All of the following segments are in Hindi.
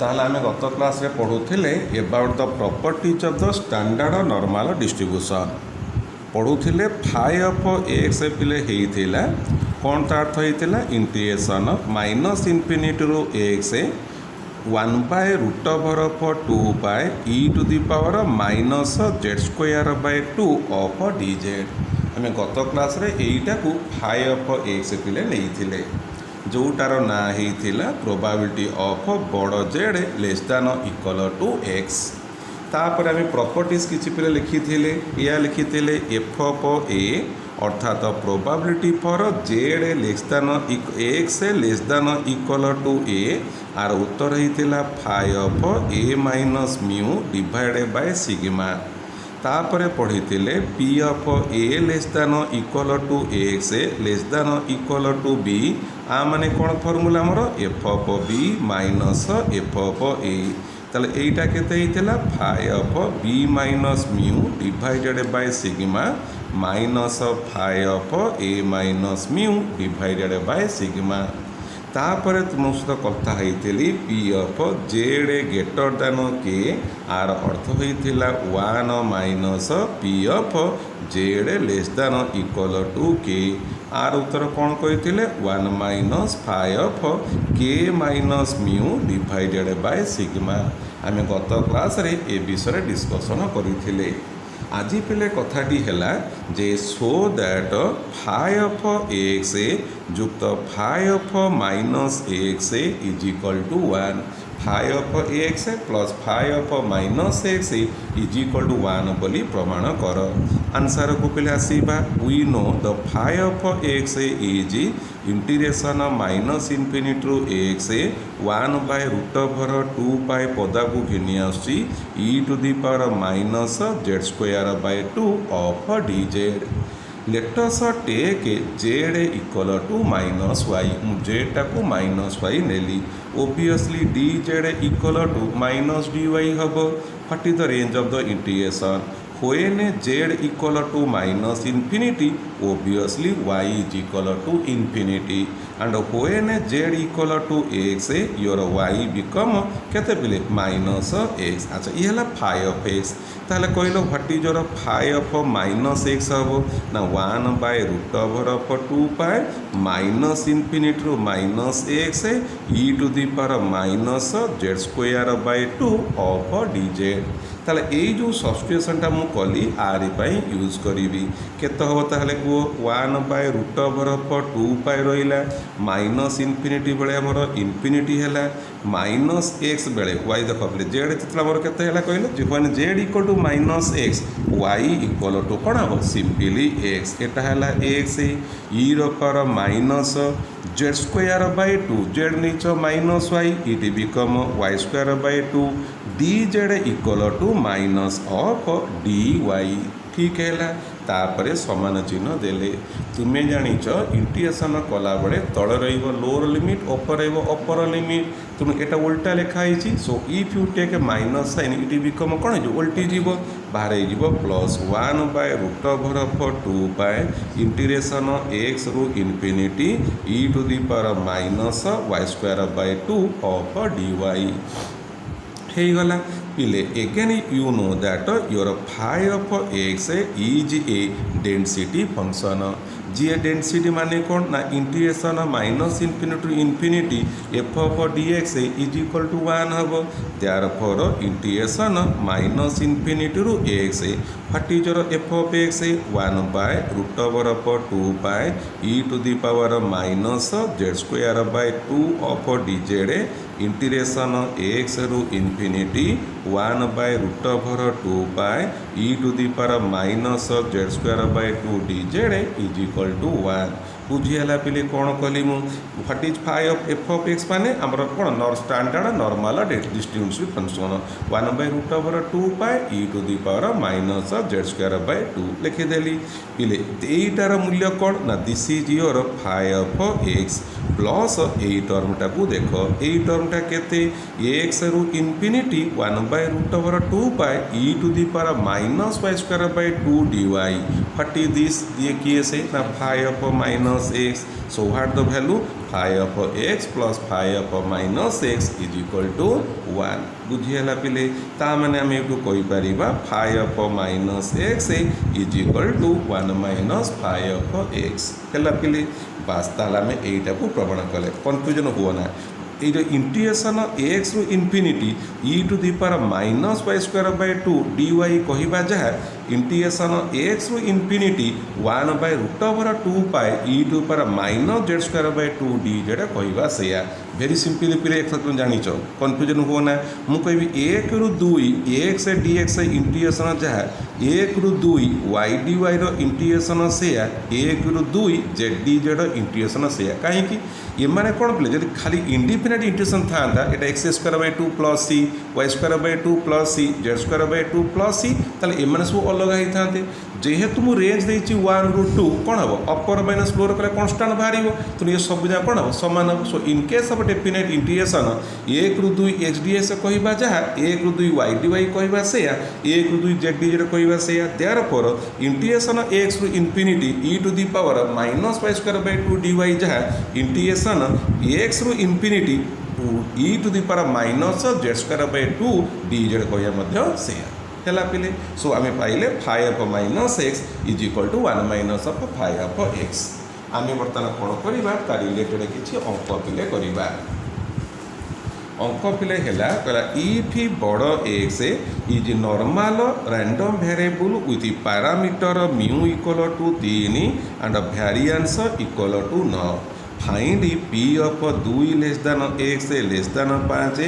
ताहले आमे गत क्लास रे पढ़ुथिले about the properties of the standard normal distribution पढ़ुथिले फाई ऑफ एक्स पिले हेइथिला कोन ता अर्थ हेइथिला इंटीग्रेशन माइनस इनफिनिटी रो x 1 by root over of 2 by e to the power minus z square by 2 of dz आमे गत क्लास रे एइटा को फाई ऑफ एक्स पिले लेइथिले जोटार ना होता प्रोबाबिलिटी ऑफ बड़ z less than equal to x तापर आम प्रॉपर्टीज किसी पे लिखी या लिखी एफ ऑफ ए अर्थात probability for z less than x less than equal to a आर उत्तर होता phi of a minus mu divided by sigma तापर पढ़ी P of a less than equal to x less than equal to b आ माने कौन फर्मूला आमर f of b minus f of a ताले एटा केते हितला phi of b minus mu divided by sigma minus phi of a minus mu divided by sigma तापर तुम सहित कथा होती p of z greater than k आर अर्थ होता 1 minus P of z less than equal to k आर उत्तर कौन कहते 1 minus phi of k minus mu divided by sigma आम गत क्लास रे ए विषय डिस्कसन करते आज पे कथाटी है जे so that phi of x युक्त phi of minus x is equal to 1 phi of x plus phi of minus x is equal to 1 बोली प्रमाण कर आंसर को पहले आसवा we know the phi of x is integration minus infinity रू x 1 by root over 2 pi पदा को घिनी आसी e to the power minus z square by 2 of dz let us take z equal to minus y z टाक माइनस वाई नेली obviously dz equal to minus dy हम what is the range of the integration when z equal to minus infinity obviously y is equal to infinity and when z equal to x your y become केते पिले माइनस एक्स अच्छा ये है फाई ऑफ एक्स ताहले कहल what is your phi of minus x हम ना 1 by root over of 2 pi minus infinity रू minus x e to the power minus z square by 2 of dz ताले ये जो सब्स्टिट्यूशनटा मु कली आरी पाई यूज करी केते हम ताहले को 1 बाय रूट ओवर ऑफ 2 पाई रहिला माइनस इनफिनिटी बेले हमर इनफिनिटी हैला माइनस एक्स बेले वाई देख पे जेड जितना मोर केते हैला कहले जे when z equal to minus x y equal to कोन हो सिंपली एक्स एटा हैला एक्स ई रो power minus z square by 2 z नीच minus y it become y square by 2 dz equal to minus of dy ठीक है तापर समान चिन्ह देले तुम्हें जानिच इंटीग्रेशन कला बेले तल lower limit upper upper limit तुम एटा उल्टा लिखाई so if you take minus sign it become कौन हो उल्टी जीव बाहर हो plus 1 by root over of 2 by integration x रू infinity e to the power minus y square by 2 of dy गला पिले again you know that your phi of x is a density function जी ए डेंसिटी माने कौन ना integration minus infinity to infinity f of dx is equal to 1 हम देयरफॉर इंटीग्रेशन माइनस इनफिनिटी रू x what is your f of x 1 by root over of 2 by e to the power minus z square by 2 of dz integration x रू infinity 1 by root over 2 by e to the power minus z square by 2 dz is equal to 1 बुझीगला पे कौन कहली मु what is phi of f of x माने आमर कौन standard normal distributive function 1 by root over 2 pi e to the power minus z square by 2 लिखिदेली पिले एटार मूल्य कौन ना this is your phi of x plus यही टर्मटा को देख यही टर्मटा केते एक्स रु infinity 1 by root over 2 pi e to the power minus y square by 2 dy what is this ये किए से ना phi of minus x so what the value phi of x plus phi of minus x is equal to 1 बुझीगला पिले ता माने आम ये कहीपर phi of minus x is equal to 1 minus phi of x है पिले बास ताला में यहीटा को प्रमाण कले कन्फ्यूजन हुआ ना ये इंटीग्रेशन एक्स रु infinity e to the power minus y square by 2 d y कहवा जहाँ इंटीग्रेशन एक्स रु infinity 1 by root over 2 pi e to power minus z square by 2 d जेटा कहवा से भेरी सिंपली पिले एक तुम जाच कन्फ्यूजन हो ना मुझे एक रु 2 एक्स डी एक्स इंटीग्रेशन जहाँ एक रु 2 वाई डी वाई इंटीग्रेशन से एक रु 2 जेड डी जेड इंटीग्रेशन से कहीं ये मैंने कौन पिले जब खाली इंडिपेंडेंट इंटीग्रेशन था यहाँ x square by 2 plus c y square by 2 plus c z square by 2 plus c ताले एमाने सब अलग होता जेहेतु मुझे रेंज देती 1 रु 2 कौन हम अपर माइनस लोअर कले कन्स्टाट बाहर तो ये सब जगह कौन हम सामान हम so in case of definite integration 1 रु 2 एक्स डी एक्स कहवा जहाँ 1 रु 2 वाई डी वाई कहवा से 1 रु 2 जेड डी जेड कहवा से देयरफॉर इंटीग्रेशन एक्स रु infinity e to the power minus y square by 2 d y जहाँ इंटीग्रेशन एक्स रु infinity e to the power minus z square by 2 d z कहवा से है पिले सो आम पाइले phi of minus x is equal to 1 minus of phi of x आम बर्तमान कौन करवा तार रिलेटेड किसी अंक पिले करवा अंक पिले है इफ बड़ x is normal random variable with parameter mu equal to 3 and variance equal to 9 find p of 2 less than x less than 5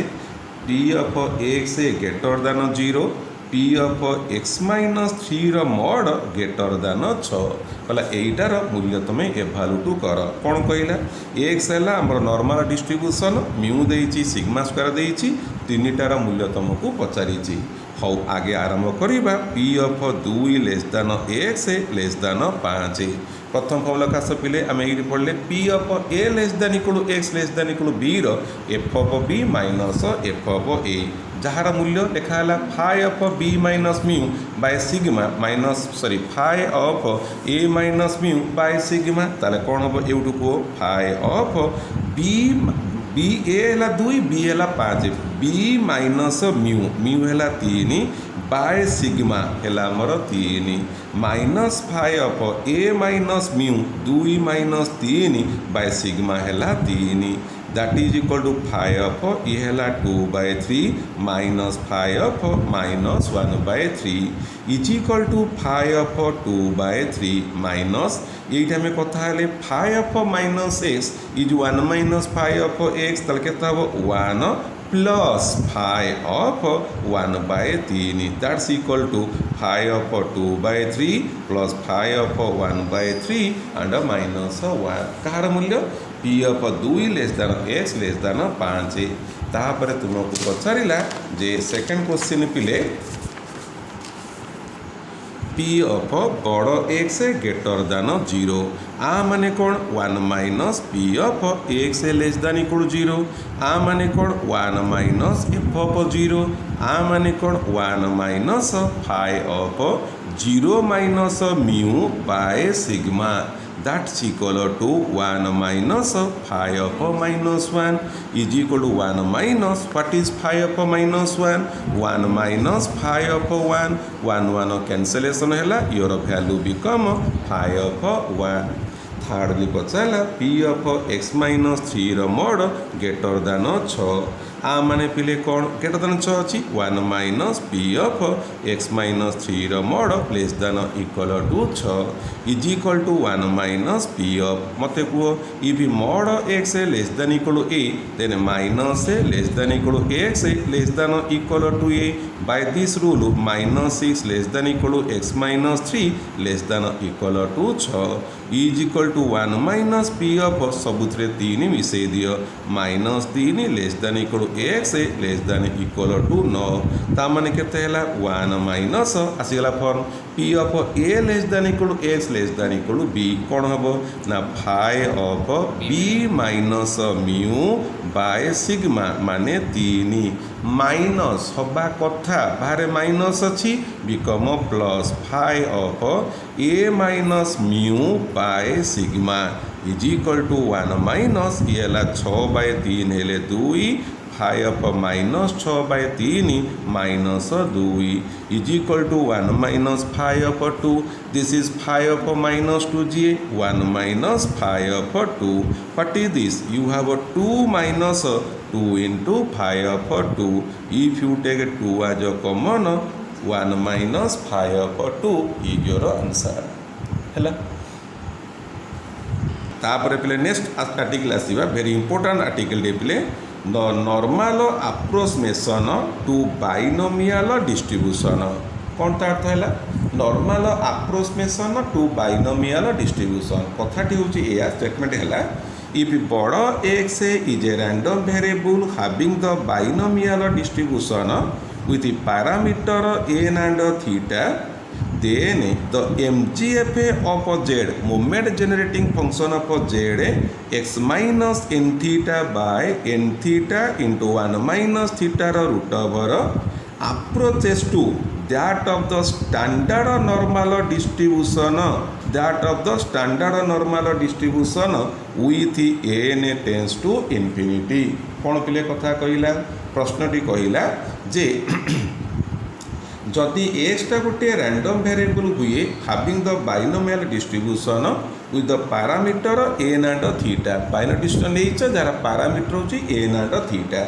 p of x greater than 0 p of x minus 3 mod greater than 6 कहला यहीटार मूल्य तुम एभाल्यू कर कौन कहला एक्स है आमर नॉर्मल डिस्ट्रीब्यूशन म्यू देइछि सिग्मा स्क्वायर देइछि तीनटार मूल्य तुमको पचारि हौ आगे आरंभ करवा P of 2 less than x less than 5 प्रथम फॉर्मूला खास पिले आम ये पढ़ले P of a less than equal x less than equal b f of b minus f of a जार मूल्य लिखाला phi of b minus mu by sigma minus sorry phi of a minus mu by sigma ताले कौन हम एवटू कह फाइ ऑफ बी बी ए है 2 बी है 5 बी माइनस म्यू म्यू है 3 बाय सिग्मा है आमर 3 minus phi of a minus mu 2 minus 3 by sigma है 3 that is equal to phi of ये है 2/3 minus phi of minus 1/3 is equal to phi of 2/3 minus ये कथा phi of minus x is 1 minus phi of x ताले केते हबो 1 plus phi of 1/3 that's equal to phi of 2/3 plus phi of 1/3 and minus 1 कहार मूल्य P of 2 less than x less than 5 तापर तुमको पचारा जे सेकेंड क्वेश्चन पिले पी ऑफ बड़ एक्स ग्रेटर दैन 0 आ माने कौन 1 minus P of x less than equal 0 आ माने कौन 1 माइनस एफ ऑफ 0 आ माने कौन 1 minus phi of 0 minus mu by sigma that's equal to 1 minus phi of minus 1 is equal to 1 minus what is phi of minus 1 1 minus phi of 1 1 1 cancellation है your value become phi of 1 thirdly पचारा P of x minus 3 mod greater than 6 आ माने पिले कौन ग्रेटर दैन 6 अच्छी 1 minus P of x minus 3 mod less than equal to 6 is equal to 1 minus P of मत कह if mod x less than equal a then minus a less than equal x less than equal to a by this rule minus 6 less than equal x minus 3 less than equal to 6 is equal to 1 minus P of सबुथिरे 3 मिसई दियो minus 3 less than equal x less than equal to 9 ता माने केते हैला 1 माइनस आसीगला form P of a less than equal x less than equal b कौन हम ना phi of b minus mu by sigma माने 3 माइनस हवा कथा बाहर माइनस अच्छी become plus phi of a minus mu by sigma is equal to 1 minus ये है 6/3 हेले 2 5 minus 6/3 minus 2 is equal to 1 minus 5 2 this is 5 minus 2 जी 1 minus 5 2 what is this you have 2 minus 2 into 5 2 if you take 2 as a common 1 minus 5 2 is your answer है। तापर पे नेक्स्ट आर्टिकल आसवा वेरी इंपोर्टेंट आर्टिकल पे the normal approximation to binomial distribution कौन ता अर्थ है normal approximation to binomial distribution कथाटी हूँ यह स्टेटमेंट है if बड़ x is a random variable having the binomial distribution with parameter n and theta then the MGF of z moment generating function of z x minus n theta by n theta into 1 minus theta root over approaches to that of the standard normal distribution with n tends to infinity कौन पिले कथा कहला प्रश्नटी कहला जे जदि एक्सटा गोटे रैंडम वेरिएबल हुए having the binomial distribution with the parameter n and theta बाइनोमियल डिस्ट्रीब्यूशन नहीं जार पैरामीटर होची एन एंड थीटा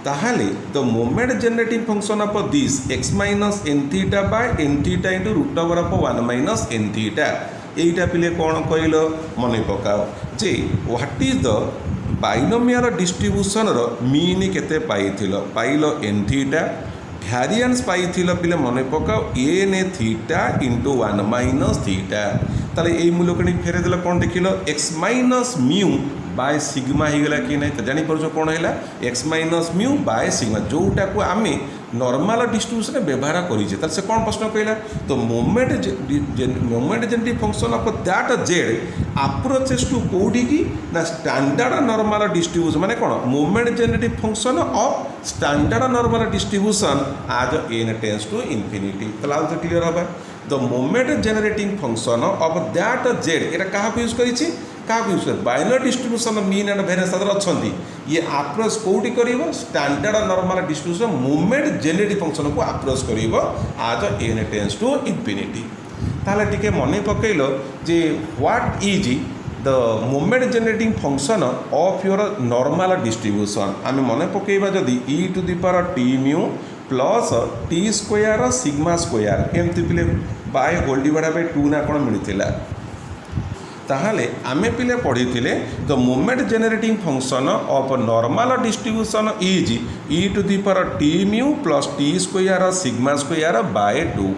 ताहले the moment generating function of this x minus n theta by n theta into root over of 1 minus n theta एटा पिले कौन कहल मन पकाओ जे what is the binomial distribution रो मीन केते पाइल एन थीटा भैरियंस पाइल पिले मन पकाओ n theta into 1 minus theta ताले ए मूल्य फेरे देला कौन देखिल x minus mu by sigma होगला कि नहीं तो जापर कौन है x minus mu by sigma जोटा को आम नॉर्मल डिस्ट्रीब्यूशन व्यवहार करें से कौन प्रश्न कहला तो moment genetic function of that z approaches to कौटी की ना स्टैंडर्ड नॉर्मल डिस्ट्रीब्यूशन माने कौन moment genetic function of standard normal distribution as n tends to infinity तो क्लियर होगा the moment generating function of that z ये क्या यूज कर यूज कर binary distribution mean and variance अच्छा ये अप्रोच कौटी कर standard normal distribution moment genetic function को अप्रोच कर as n tends to infinity ताले टिके मन पकईल जे what is the moment generating function of your normal distribution आम मन पकईबा जदि e to the power t mu plus t square sigma square एमती पिले बाय होल डिवाइडेड बाय 2 ना कौन मिलता ताहले आमे पिले पढ़ी the moment generating function of normal distribution is e to the power t mu plus t square sigma square by 2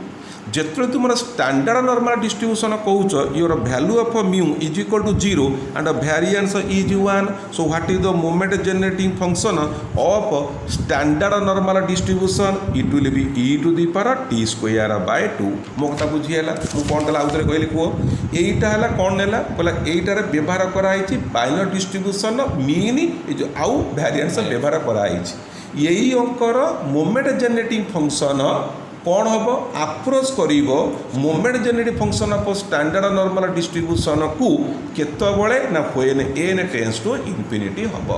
जिते तुम स्टैंडर्ड नॉर्मल डिस्ट्रीब्यूशन कौच your value of mu is equal to 0 and variance is 1 so what is the moment generating function of standard normal distribution it will be e to the power t square by 2 मो कथा बुझीगला मु कौन तला आउथरे कहली कह एटा हला कौन नेला कहला एटारे व्यवहार कराई बाइनरी डिस्ट्रीब्यूशन मीन जो आउ वेरिएंस व्यवहार कराई यही अंकर मोमेंट जेनेटिंग फंक्शन कौन हम अप्रोच कर moment genetic function of standard normal distribution को केतबले ना when n tends to infinity हम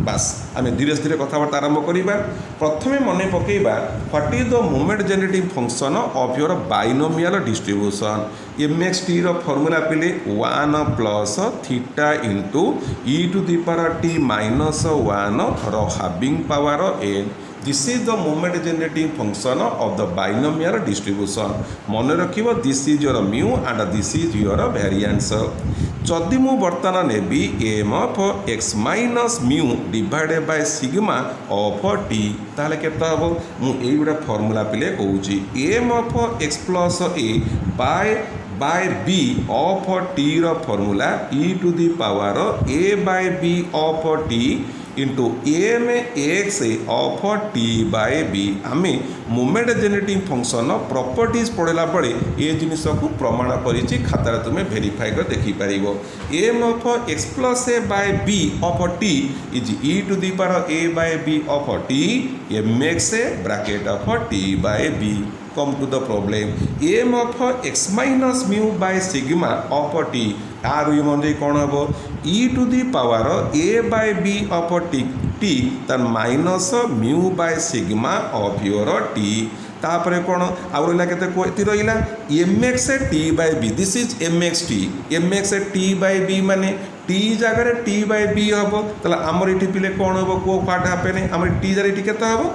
बास आम धीरे धीरे कथबार्ता आरंभ करवा प्रथमे मन पकईबा what is the moment genetic function of your binomial distribution MXT formula पिले 1 plus theta into e to the power t minus 1 रो having power n this is the moment generating function of the binomial distribution मन रखिबो this is your mu and this is your variance जदि मु बर्तमान नेबी m of x minus mu divided by sigma of t ताले केता हबो मु एई गुडा फार्मूला पिले कहूची m of x plus a by b of t रो formula e to the power a by b of t into m x of t by b आम मोमेंट जेनेटिक फंक्शन प्रॉपर्टीज पढ़ला बड़े ये जिनस को प्रमाण करी खातार तुम्हें वेरीफाई कर देखिपार m of x plus a by b of t is e to the power a by b of t m x bracket of t by b come to the problem m of x minus mu by sigma of t आर मन कौन हम e to the power a by b of t तार minus mu by sigma of your t तापर कौन आउ रहा के रहा m x t by b this is m x t by b माने टी जगह टी बाय बी हम ताला आमर ये पिले कौन हम को पार्ट हापेन आम टी जगह ये हम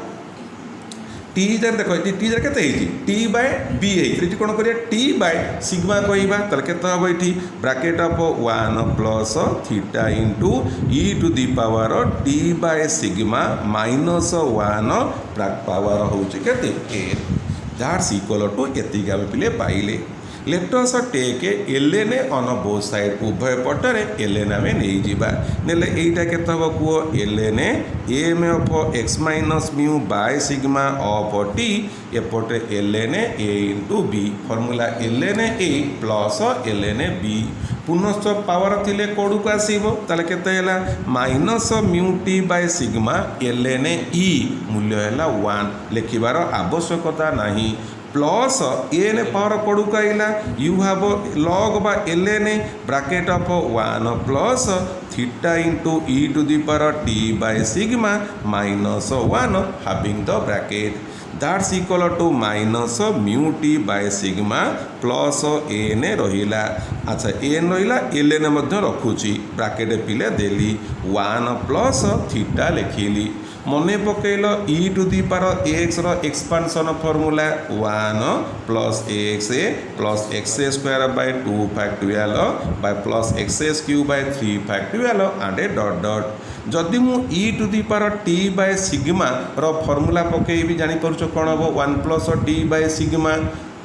टी जगह देखो टी जगह के टी बाय बी है कौन कर टी बाय सिग्मा कहवा ताले के हम ये bracket of 1 plus theta into e to the power t by sigma minus 1 power हूँ के दैट्स इक्वल टू एतिक आम पिले पाइले let us take ln on both side उभय पटरे ln आम नहीं नेले एटा केते हम कुह ln m of x minus mu by sigma of t एपटे ln a into b formula ln a plus ln b पुनश्च पावर थिले कौड़ को आसो ताले केते हैला minus mu t by sigma ln e मूल्य हैला 1 लिखिबार आवश्यकता नहीं प्लस एन पावर कौड़ को आइला यू हैव लॉग बा ln bracket of 1 plus theta into e to the power t by sigma minus 1 having the bracket that's equal to minus mu t by sigma plus n रहिला अच्छा एन रहिला ln मध्य रखुची ब्रैकेट पिले देली 1 प्लस थीटा लिखिली मन पकईल e to the power x expansion formula 1 plus x square by 2 factorial by plus x cube by 3 factorial and dot dot जदि मु e to the power t by sigma रो फॉर्मूला पकईबी जानि परछ कोन हो 1 plus t by sigma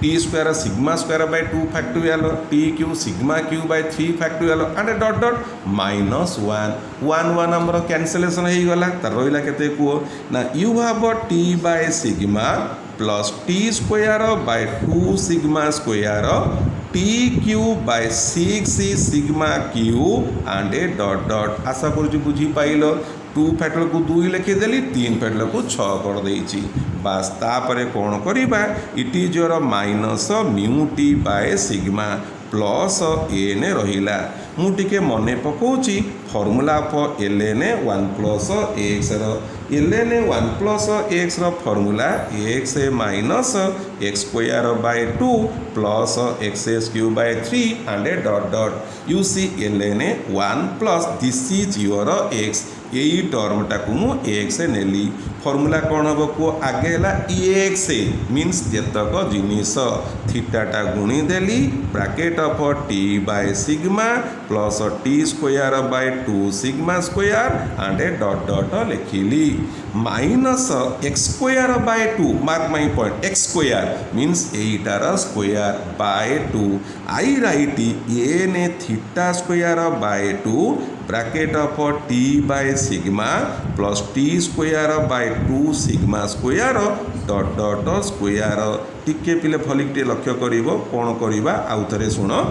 t square sigma square by 2 factorial t cube sigma cube by 3 factorial and dot dot minus 1 आमर कैंसलेशन हो गला तार रहा केते कुओ ना you have t by sigma plus t square by 2 sigma square t cube by 6 sigma cube and dot dot आशा करुँच बुझी पाइल 2 फैक्टोरियल को 2 लिखिदेली 3 फैक्टोरियल को 6 कर देइछि बास तापरे कौन करिबा it is your minus mu t by sigma plus n रहिला मु टिके मने पकाउछि formula of ln 1 plus x ln 1 plus x formula x minus x square by 2 plus x cube by 3 and dot dot you see ln 1 plus this is your x यही टर्मटा को मु एक्स नेली फॉर्मूला कौन हम को आगे है एक्स मीन्स जेतक जिनिस थीटाटा गुणी देली bracket of t by sigma plus t square by 2 sigma square and dot dot लिखिली minus x square by 2 mark my point x square means एटार square by 2 I right n theta square by 2 bracket of t by sigma plus t square by 2 sigma square dot dot square टिके पिले भलिक लक्ष्य करिवो कोन करिबा आउ थरे सुनो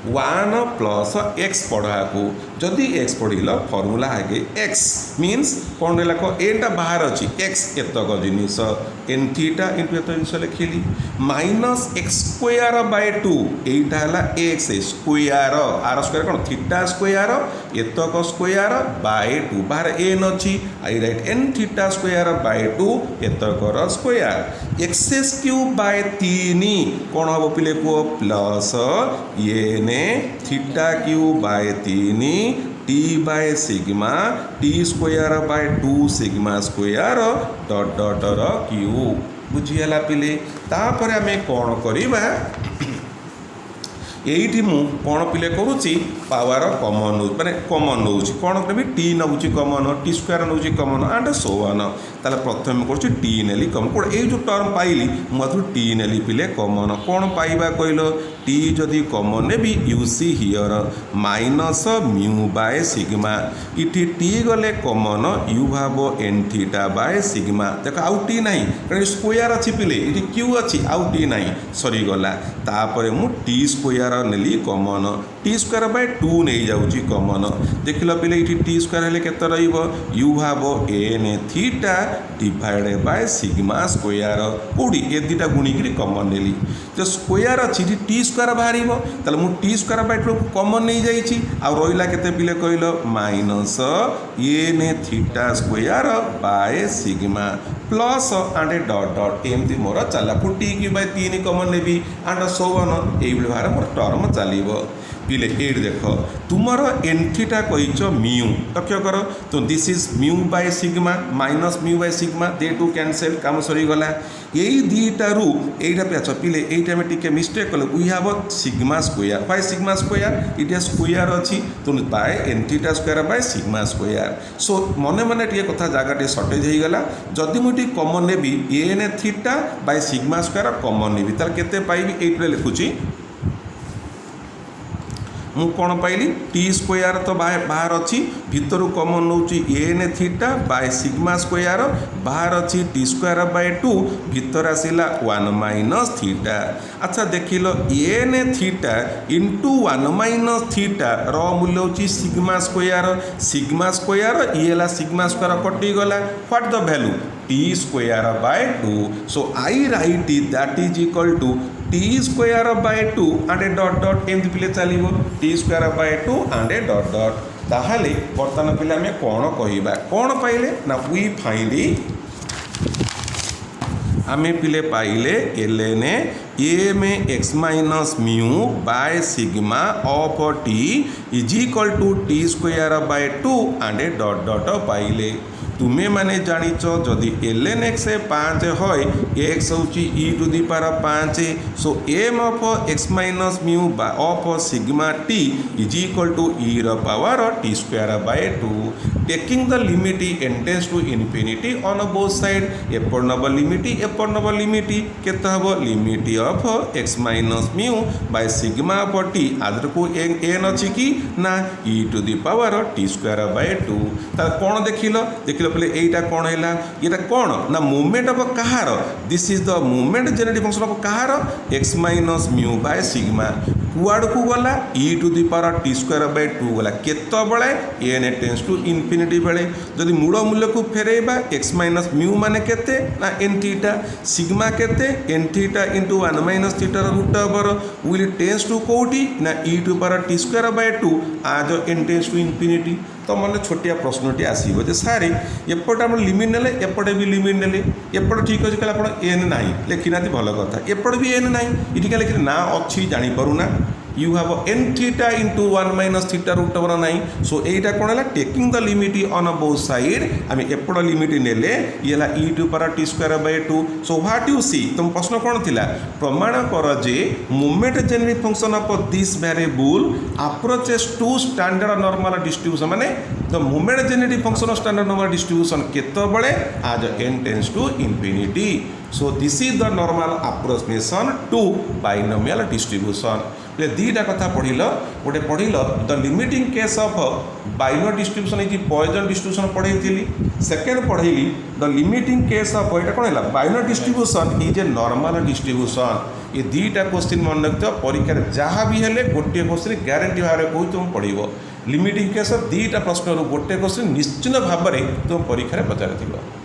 1 प्लस एक्स पढ़ा को जदि एक्स पढ़ल फॉर्मूला आगे एक्स मीन्स कौन रहा एटा बाहर अच्छी एक्स एतक जिनिस एन थीटा इंटू एत जिन लिखिली माइनस एक्स स्क्वायर बाय 2 एटा है एक्स स्क्वायर आर स्क्वायर कौन थीटा स्क्वायर एतक स्क्वायर बाय 2 बाहर एन अच्छी I right n theta square by 2 एतकर स्क्वायर एक्स क्यूब बाय 3 कौन हम पिले को plus n theta cube by 3 t by sigma t square by 2 sigma square dot dot cube बुझीगला पिले तापर आमे कौन करिबा एठी मु कौन पिले करूची पावर कॉमन माने कॉमन नौ कौन करी टी नौची कॉमन टी स्क्वायर नौची कॉमन एंड सो ऑन ताले प्रथम करूची टी नेली कॉमन कोड ए जो टर्म पाइली मधु टी नेली पिले कॉमन कौन पाइबा कहलो टी जदि कॉमन नेबी you see here minus mu by sigma इठी टी गले common you have N theta by sigma देख आउ टी नहीं कारण स्क्वायर अछि पिले इठी क्यू अछि आउ टी नहीं सरी गला तापरे मु टी स्क्वायर नेली कॉमन टी स्क्वायर बाय 2 नहीं जाउची कॉमन देखिल पिले ये टी स्क्वायर हेले केते रहिबो you have N theta divided by sigma square कोडी ए दुटा गुणिक कॉमन नेली जो स्क्वायर अच्छी टी स्क्वायर बाहर ताले मु टी स्क्वायर बाय 2 कॉमन नहीं जाइछि आ रहिला केते पिले कहलो minus n theta square by sigma plus and dot dot एमती मोर चला पुणी टी क्यू बाय 3 कॉमन नेबी एंड सो ऑन एई भार मोर टर्म चलिबो पिले एट देख तुमर एनथीटा कहीच म्यू लक्ष्य कर तो this is mu by sigma minus mu by sigma they two cancel काम सरीगला यही दुईटा रु एटा पे पिले एटा में टिके मिस्टेक कले we have sigma square by sigma square it square अच्छी तो by n theta square by sigma square so मने मने टिके कथा जगह सर्टेज हो गला जदि मुझे कॉमन नेबी n theta by sigma square common नेबी तार केते पाइबी एइटे लिखुची मु कौन पाइली टी स्क्वायर तो बाहर अच्छी भितर कॉमन नौ n theta by sigma square बाहर अच्छी टी स्क्वायर बाय 2 भितर आसला 1 माइनस थीटा अच्छा देख लो n theta into 1 minus theta रो मूल्य होची सिग्मा स्क्वायर ये सिग्मा स्क्वायर कटिगला what the value t square by 2 so I right that is equal to t square by 2 and dot dot एमती पिले चलो t square by 2 and dot dot ताहले बर्तमान पिले आम कौन कहवा कौन पाइले ना वी फाइंड आमे पिले पाइले ln m x minus mu by sigma of t is equal to t square by 2 and dot dot पाइले तुम्हें माने जानिच जदि एलएन एक्स 5 है एक्स हूँ e to the power 5 so m of x minus mu of sigma t is equal to e power t square by 2 taking the limit n tends to infinity on both side एपट नब लिमिट केते हबो limit of x minus mu by sigma of t आदर को एन अच्छी कि ना e to the power t square by 2 ता कोन देखिलो पहले एटा कौन है ये कौन ना मूवमेंट ऑफ कहार this is the movement genetic function of कहार x minus mu by sigma कुआड़ को गला e to the power t square by 2 गला केत बळे एन टेंड्स टू इनफिनिटी बेले जदि मूल मूल्य को फेरेबा एक्स माइनस म्यू माने केते ना एन थीटा सिग्मा केते n theta into 1 minus theta root over will tends to कोटी ना e to power t square by 2 as N tends to infinity तो मन छोटिया प्रश्नटी आसो जे सारे एपटे आप लिमिट नेले एपटे भी लिमिट नेले एपटे ठीक अच्छे कल आप एन ना लिखिना भल कथा एपटे भी एन ना ये क्या लिखिले ना अच्छी जापरूना you have N theta into 1 minus theta root over 9 so एटा कौन है taking the limit on both side आम एपट लिमिट नेले ये e to power t square by 2 so what you see तुम प्रश्न कौन थिला प्रमाण कर जे moment genetic function of this variable approaches to standard normal distribution माने the movement genetic function of standard normal distribution केते बळे आज n tends to infinity so this is the normal approximation to binomial distribution ले दीटा कथा पढ़िल गोटे पढ़िल the limiting case of binomial distribution ये पॉइजन डिस्ट्रीब्यूशन पढ़ाई सेकेंड पढ़ेली द लिमिटिंग केस ऑफ ये कौन है binomial distribution is a normal distribution ये दीटा क्वेश्चन मन रखिथ परीक्षा जहाँ भी हेले गोटे क्वेश्चन ग्यारंटी भाव में कही तुम पढ़ो लिमिटिंग केस दीटा प्रश्न गोटे क्वेश्चन निश्चित भाव में तुम परीक्षा पचार।